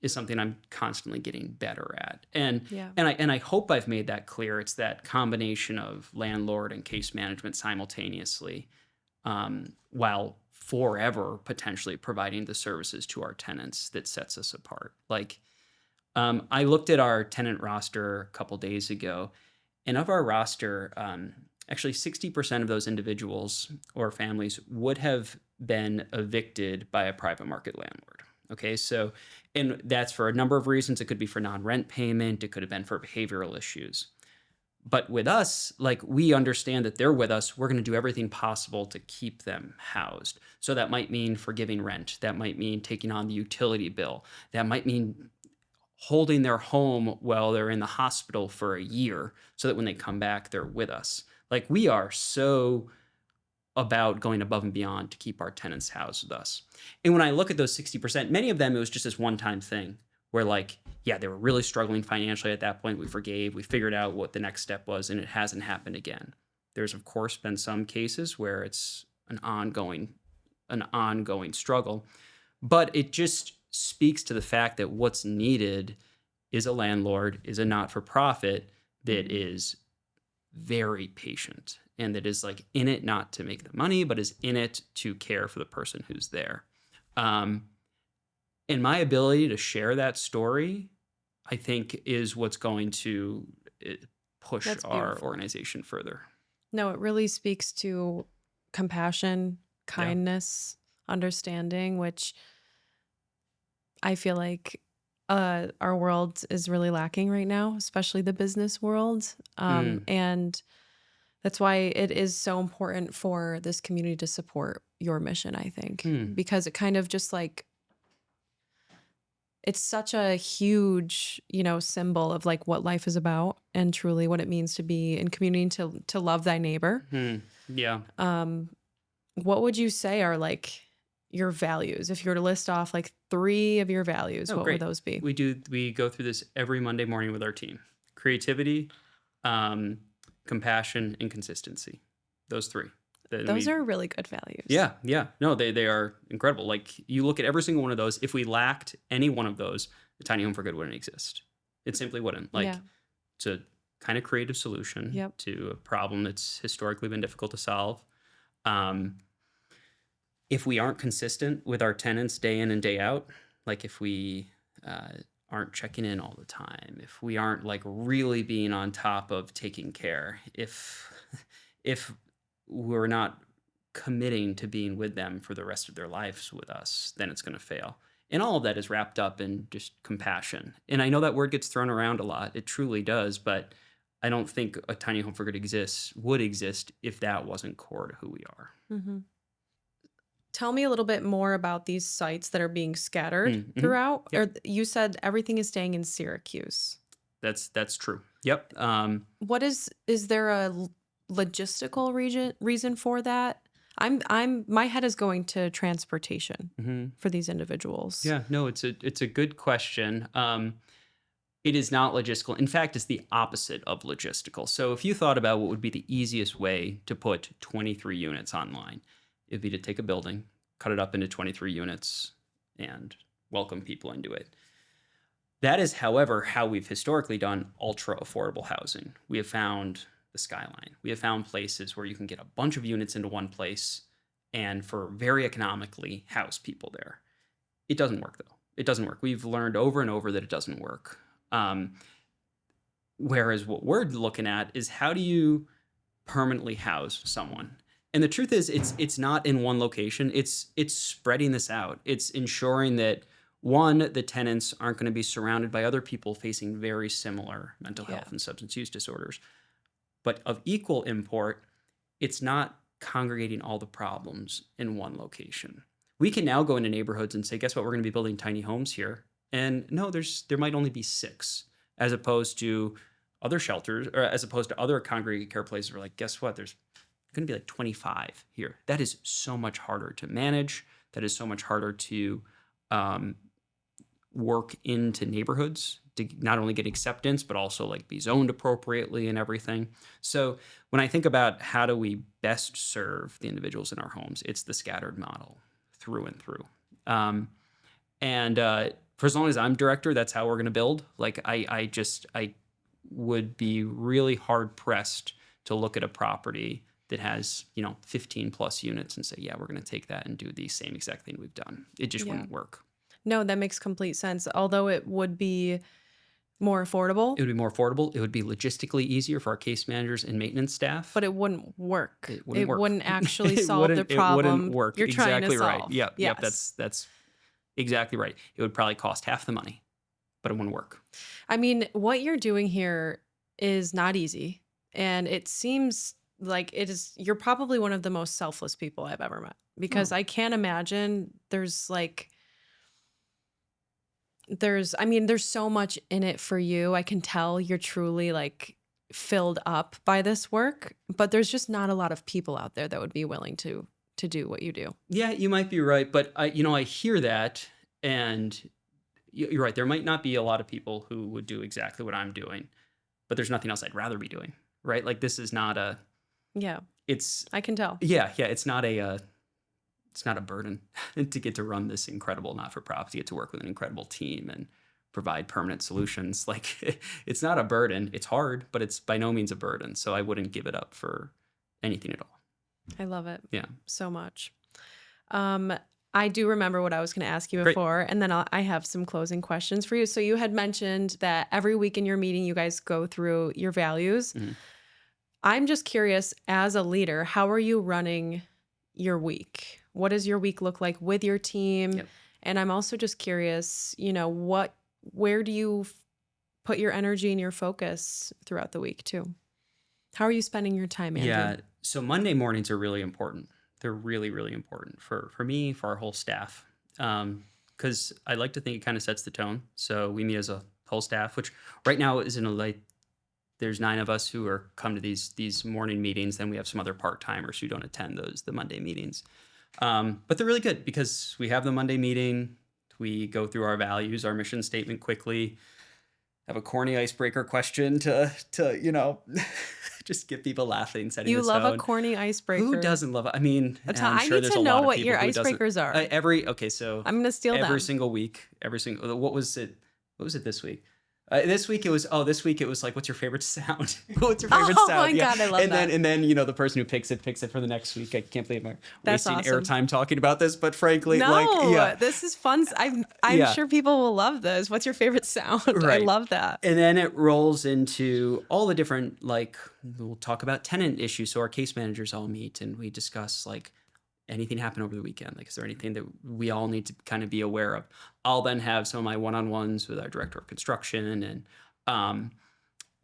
is something I'm constantly getting better at. And I hope I've made that clear. It's that combination of landlord and case management simultaneously, while forever potentially providing the services to our tenants that sets us apart. Like, I looked at our tenant roster a couple days ago, and of our roster, actually 60% of those individuals or families would have been evicted by a private market landlord. Okay, so, and that's for a number of reasons. It could be for non rent payment, it could have been for behavioral issues. But with us, like, we understand that they're with us. We're going to do everything possible to keep them housed. So that might mean forgiving rent. That might mean taking on the utility bill. That might mean holding their home while they're in the hospital for a year so that when they come back, they're with us. Like, we are so about going above and beyond to keep our tenants housed with us. And when I look at those 60%, many of them, it was just this one time thing where, like, yeah, they were really struggling financially at that point. We forgave, we figured out what the next step was, and it hasn't happened again. There's, of course, been some cases where it's an ongoing struggle, but it just speaks to the fact that what's needed is a landlord, is a not-for-profit that is very patient and that is, like, in it not to make the money, but is in it to care for the person who's there. And my ability to share that story, I think, is what's going to push That's our beautiful. organization further. No, it really speaks to compassion, Yeah. kindness, understanding, which I feel like our world is really lacking right now, especially the business world. Mm. And that's why it is so important for this community to support your mission, I think, Mm. because it kind of just like, it's such a huge, symbol of like what life is about and truly what it means to be in community, to love thy neighbor. Mm. Yeah. What would you say are like your values? If you were to list off like 3 of your values, Oh, what would great. those be? We go through this every Monday morning with our team. Creativity, um, compassion, and consistency. Those 3. Then Those we are really good values. Yeah, yeah. No, they are incredible. Like, you look at every single one of those. If we lacked any one of those, the tiny home for good wouldn't exist. It simply wouldn't. Yeah. Like, it's a kind of creative solution Yep. to a problem that's historically been difficult to solve. Um, if we aren't consistent with our tenants day in and day out, like if we uh, aren't checking in all the time, if we aren't, like, really being on top of taking care, if we're not committing to being with them for the rest of their lives with us, then it's going to fail. And all of that is wrapped up in just compassion. And I know that word gets thrown around a lot. It truly does, but I don't think a tiny home for good would exist if that wasn't core to who we are. Hmm. Tell me a little bit more about these sites that are being scattered Mm-hmm. throughout. Yep, Or you said everything is staying in Syracuse. that's true. Yep. What is there a logistical reason for that? My head is going to transportation Mhm. for these individuals. Yeah, no, it's a good question. It is not logistical. In fact, it's the opposite of logistical. So if you thought about what would be the easiest way to put 23 units online, it'd be to take a building, cut it up into 23 units, and welcome people into it. That is, however, how we've historically done ultra affordable housing. We have found the skyline. We have found places where you can get a bunch of units into one place and for very economically house people there. It doesn't work, though. It doesn't work. We've learned over and over that it doesn't work. Um, Whereas what we're looking at is, how do you permanently house someone? And the truth is, it's not in one location. It's spreading this out. It's ensuring that, one, the tenants aren't going to be surrounded by other people facing very similar mental Yeah. health and substance use disorders. But of equal import, it's not congregating all the problems in one location. We can now go into neighborhoods and say, guess what? We're going to be building tiny homes here. And no, there might only be 6, as opposed to other shelters, or as opposed to other congregate care places where, like, guess what? There's going to be like 25 here. That is so much harder to manage. That is so much harder to work into neighborhoods to not only get acceptance, but also, like, be zoned appropriately and everything. So when I think about how do we best serve the individuals in our homes, it's the scattered model through and through. And for as long as I'm director, that's how we're going to build. Like, I would be really hard pressed to look at a property that has, 15 plus units and say, yeah, we're going to take that and do the same exact thing we've done. It just Yeah. wouldn't work. No, that makes complete sense. Although it would be more affordable, It would be more affordable. It would be logistically easier for our case managers and maintenance staff. but it wouldn't work. It wouldn't It work. wouldn't actually It solve the wouldn't. It wouldn't problem work. you're trying to Exactly right. solve. Yep. Yep. Yes. That's exactly right. It would probably cost half the money, but it wouldn't work. I mean, what you're doing here is not easy. And it seems like it is, you're probably one of the most selfless people I've ever met because Oh, I can't imagine there's so much in it for you. I can tell you're truly like filled up by this work, but there's just not a lot of people out there that would be willing to do what you do. yeah, you might be right, but I hear that, and you're right. There might not be a lot of people who would do exactly what I'm doing, but there's nothing else I'd rather be doing, right? Like this is not a. Yeah, It's I can tell. yeah, yeah. It's not a burden to get to run this incredible not-for-profit, to get to work with an incredible team and provide permanent solutions. Like it's not a burden. It's hard, but it's by no means a burden. So I wouldn't give it up for anything at all. I love it Yeah. so much. Um, I do remember what I was going to ask you Great. before, and then I have some closing questions for you. So you had mentioned that every week in your meeting, you guys go through your values. Mhm. I'm just curious, as a leader, how are you running your week? What does your week look like with your team? Yep. And I'm also just curious, where do you put your energy and your focus throughout the week too? How are you spending your time, Andrew? Yeah. So Monday mornings are really important. They're really, really important for me, for our whole staff. Because I like to think it kind of sets the tone. So we meet as a whole staff, which right now is in a like there's 9 of us who are come to these morning meetings. Then we have some other part-timers who don't attend the Monday meetings. But they're really good because we have the Monday meeting. We go through our values, our mission statement quickly, have a corny icebreaker question to just get people laughing, setting You the love a tone. corny icebreaker. Who doesn't love it? I mean, I'm I sure need there's to a know lot of what people your who doesn't. icebreakers are. So I'm going to steal every them. single week, what was it? What was it this week? This week it was like, what's your favorite sound? What's your favorite Oh sound? my God, I love and that. then the person who picks it for the next week. I can't believe I'm That's wasting awesome. airtime talking about this, but frankly, No, this is fun. I'm Yeah. sure people will love this. What's your favorite sound? I Right. love that. And then it rolls into all the different, we'll talk about tenant issues. So our case managers all meet and we discuss anything happen over the weekend. Like, is there anything that we all need to kind of be aware of? I'll then have some of my one-on-ones with our director of construction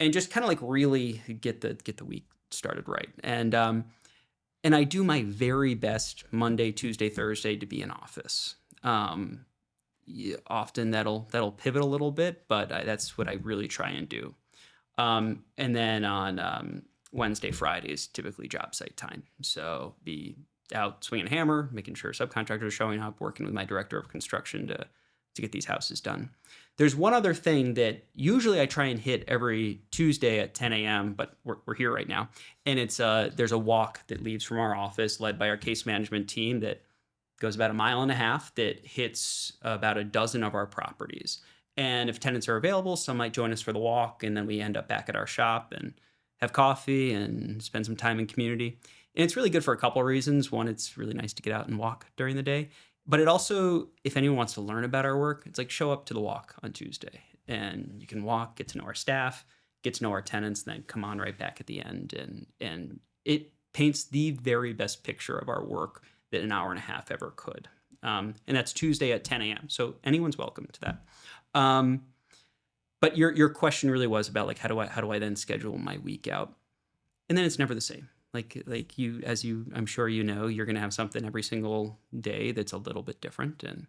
and just kind of really get the week started right. And I do my very best Monday, Tuesday, Thursday to be in office. Often that'll pivot a little bit, but that's what I really try and do. And then on Wednesday, Friday is typically job site time. So be out swinging a hammer, making sure subcontractors are showing up, working with my director of construction to get these houses done. There's one other thing that usually I try and hit every Tuesday at 10 a.m., but we're here right now. And it's there's a walk that leaves from our office led by our case management team that goes about 1.5 miles that hits about a dozen of our properties. And if tenants are available, some might join us for the walk, and then we end up back at our shop and have coffee and spend some time in community. And it's really good for a couple of reasons. One, it's really nice to get out and walk during the day. But it also, if anyone wants to learn about our work, it's show up to the walk on Tuesday. And you can walk, get to know our staff, get to know our tenants, and then come on right back at the end. And it paints the very best picture of our work that 1.5 hours ever could. And that's Tuesday at 10 a.m. So anyone's welcome to that. But your question really was about how do I then schedule my week out? And then it's never the same. I'm sure you're going to have something every single day that's a little bit different. And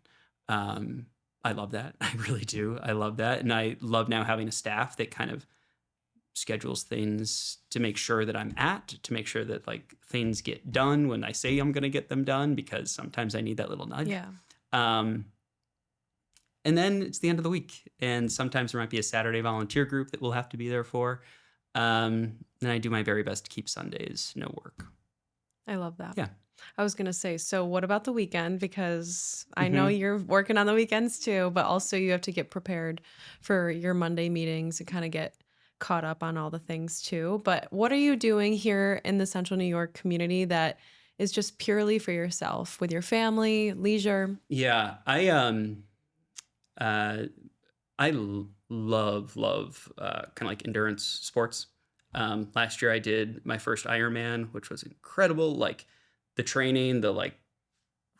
I love that. I really do. I love that. And I love now having a staff that kind of schedules things to make sure that to make sure that things get done when I say I'm going to get them done, because sometimes I need that little nudge. Yeah. And then it's the end of the week. And sometimes there might be a Saturday volunteer group that we'll have to be there for. And I do my very best to keep Sundays no work. I love that. Yeah. I was going to say, so what about the weekend? Because I know you're working on the weekends too, but also you have to get prepared for your Monday meetings and kind of get caught up on all the things too. But what are you doing here in the Central New York community that is just purely for yourself with your family, leisure? Yeah, uh, love kind of like endurance sports. Last year I did my first Ironman, which was incredible. Like the training, the like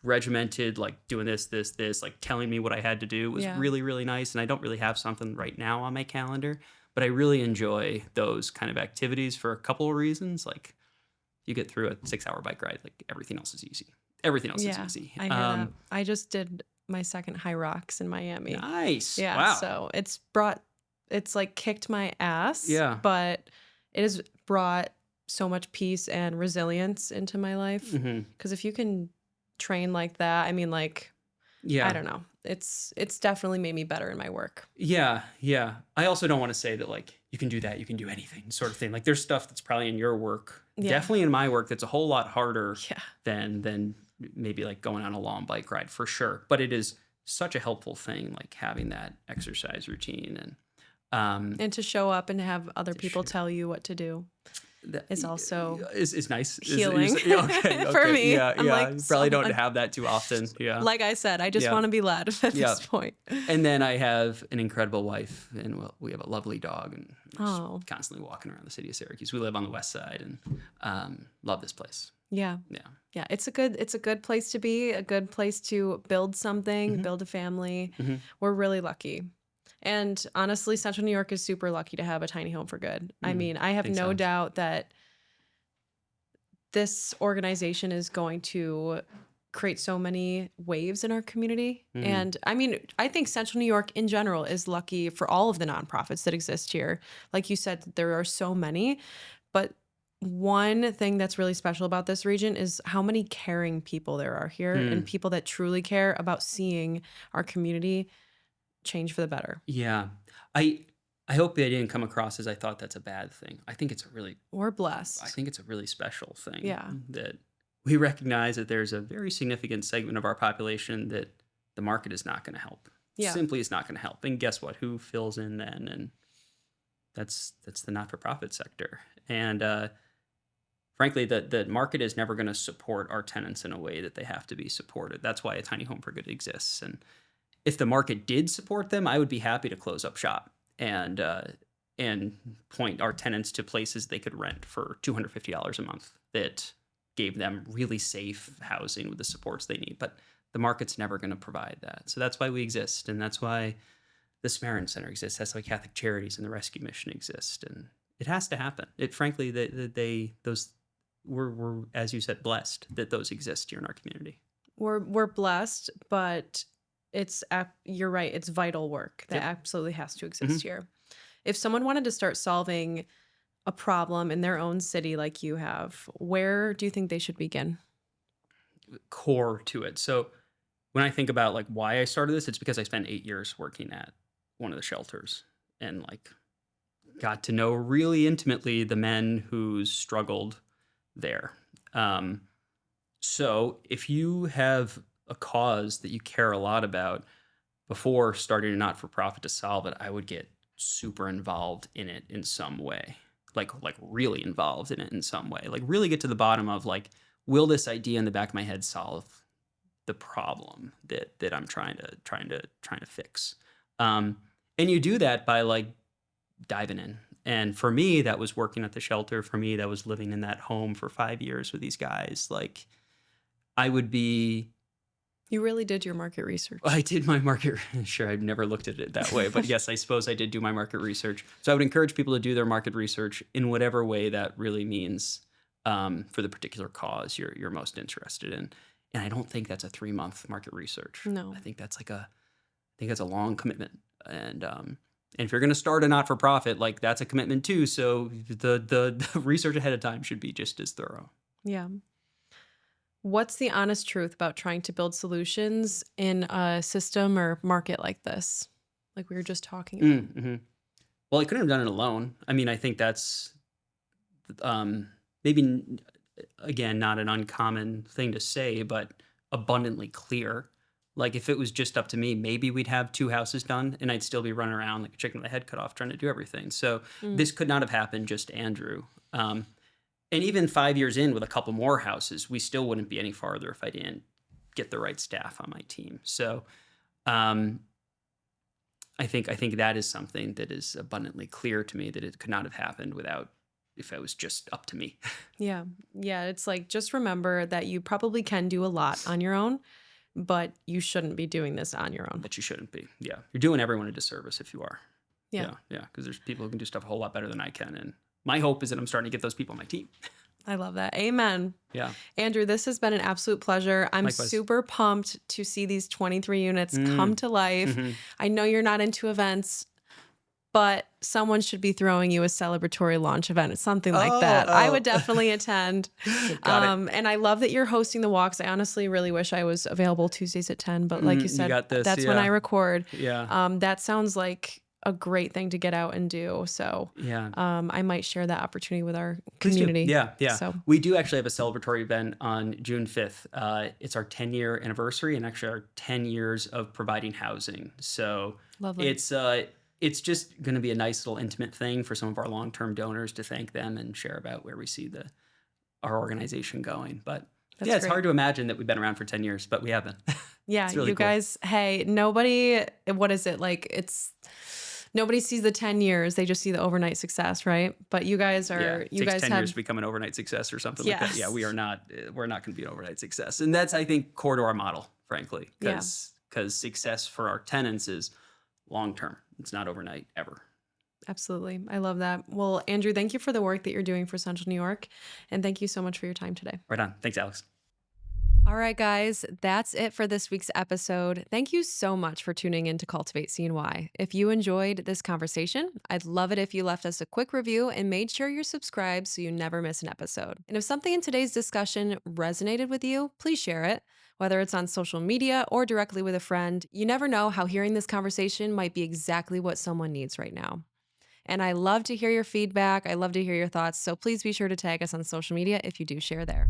regimented, like doing this, like telling me what I had to do was Yeah. really, really nice. And I don't really have something right now on my calendar, but I really enjoy those kind of activities for a couple of reasons. Like you get through a 6 hour bike ride, like everything else is easy. Everything else is Yeah, easy. I hear that. I just did my second High Rocks in Miami. Nice. Yeah, Wow. so it's like kicked my ass, Yeah. but it has brought so much peace and resilience into my life. Hmm. Because if you can train like that, I mean, like, I Yeah. don't know. It's definitely made me better in my work. Yeah, yeah. I also don't want to say that like you can do that, you can do anything sort of thing. Like there's stuff that's probably in your work, Yeah. definitely in my work that's a whole lot harder Yeah. than maybe like going on a long bike ride for sure. But it is such a helpful thing, like having that exercise routine and And to show up and have other to people share. tell you what to do That is also is nice. healing Yeah, okay, for okay, me. yeah, I'm yeah. like, You so, probably don't have that too often. Yeah, like I said, I just yeah, want to be led at yeah. this point. And then I have an incredible wife, and we have a lovely dog, and we're just Oh, constantly walking around the city of Syracuse. We live on the west side, and love this place. yeah. Yeah. Yeah, it's a good place to be, a good place to build something, Hmm. build a family. Hmm. We're really lucky. And honestly, Central New York is super lucky to have a tiny home for good. I mean, I have Think no so. doubt that this organization is going to create so many waves in our community. Hmm. And I mean, I think Central New York in general is lucky for all of the nonprofits that exist here. Like you said, there are so many, but one thing that's really special about this region is how many caring people there are here and Mm. people that truly care about seeing our community change for the better. Yeah. I I hope I didn't come across as I thought that's a bad thing. We're I blessed. think it's a really special thing Yeah. that we recognize that there's a very significant segment of our population that the market is not going to help. Yeah. Simply is not going to help. And guess what? Who fills in then? And that's the not-for-profit sector. And frankly, the market is never going to support our tenants in a way that they have to be supported. That's why a tiny home for good exists. And if the market did support them, I would be happy to close up shop and point our tenants to places they could rent for $250 a month that gave them really safe housing with the supports they need. But the market's never going to provide that. So that's why we exist, and that's why the Samaritan Center exists. That's why Catholic Charities and the Rescue Mission exist, and it has to happen. It frankly, they those we're as you said blessed that those exist here in our community. We're blessed, but you're right, it's vital work that Yep. absolutely has to Hmm. exist here. If someone wanted to start solving a problem in their own city like you have, where do you think they should begin? Core to it. So when I think about like why I started this, it's because I spent 8 years working at one of the shelters and like got to know really intimately the men who struggled there. Um, so if you have a cause that you care a lot about before starting a not for profit to solve it, I would get super involved in it in some way. Like really involved in it in some way. Like really get to the bottom of like, will this idea in the back of my head solve the problem that I'm trying to fix? Um, and you do that by like diving in. And for me, that was working at the shelter. For me, that was living in that home for 5 years with these guys. Like I would be You really did your market I research. did my market. Sure, I've never looked at it that way, but yes, I suppose I did do my market research. So I would encourage people to do their market research in whatever way that really means for the particular cause you're most interested in. And I don't think that's a 3 month market research. No. I think that's a long commitment. And if you're going to start a not for profit, like that's a commitment too. So the research ahead of time should be just as thorough. Yeah. What's the honest truth about trying to build solutions in a system or market like this? Like we were just talking about. Mm-hmm. Well, I couldn't have done it alone. I mean, I think that's um, maybe again not an uncommon thing to say, but abundantly clear. Like, if it was just up to me, maybe we'd have 2 houses done, and I'd still be running around like a chicken with a head cut off trying to do everything. So, Mm. this could not have happened just Andrew. And even 5 years in with a couple more houses, we still wouldn't be any farther if I didn't get the right staff on my team. So, um, I think that is something that is abundantly clear to me that it could not have happened without if it was just up to me. Yeah. Yeah. It's like, just remember that you probably can do a lot on your own, but you shouldn't be doing this on your own. But you shouldn't be. Yeah. You're doing everyone a disservice if you are. Yeah. Yeah. Yeah. Because there's people who can do stuff a whole lot better than I can. And my hope is that I'm starting to get those people on my team. I love that. Amen. Yeah. Andrew, this has been an absolute pleasure. I'm Likewise. super pumped to see these 23 units Mm. come to life. Mhm. I know you're not into events, but someone should be throwing you a celebratory launch event, something like that. I would definitely attend. Got it. And I love that you're hosting the walks. I honestly really wish I was available Tuesdays at 10, but like you You said, got this. that's when I Yeah. record. Yeah. That sounds like a great thing to get out and do. So Yeah. I might share that opportunity with our Please do. community. Yeah. Yeah. So We do actually have a celebratory event on June 5th. It's our 10-year anniversary and actually our 10 years of providing housing. So lovely. it's just going to be a nice little intimate thing for some of our long-term donors to thank them and share about where we see our organization going. But That's yeah, it's great. hard to imagine that we've been around for 10 years, but we haven't. Yeah, It's really you cool. guys, hey, nobody, what is it? Like, nobody sees the 10 years. They just see the overnight success, right? But you guys Yeah, are, it you takes guys 10 have, years to become an overnight success or something like that. Yeah, Yes. we're not going to be an overnight success. And that's, I think, core to our model, frankly, Yeah. because success for our tenants is long-term. It's not overnight ever. absolutely. I love that. Well, Andrew, thank you for the work that you're doing for Central New York. And thank you so much for your time today. Right on. Thanks, Alex. All right, guys, that's it for this week's episode. Thank you so much for tuning in to Cultivate CNY. If you enjoyed this conversation, I'd love it if you left us a quick review and made sure you're subscribed so you never miss an episode. And if something in today's discussion resonated with you, please share it, whether it's on social media or directly with a friend. You never know how hearing this conversation might be exactly what someone needs right now. And I love to hear your feedback. I love to hear your thoughts. So please be sure to tag us on social media if you do share there.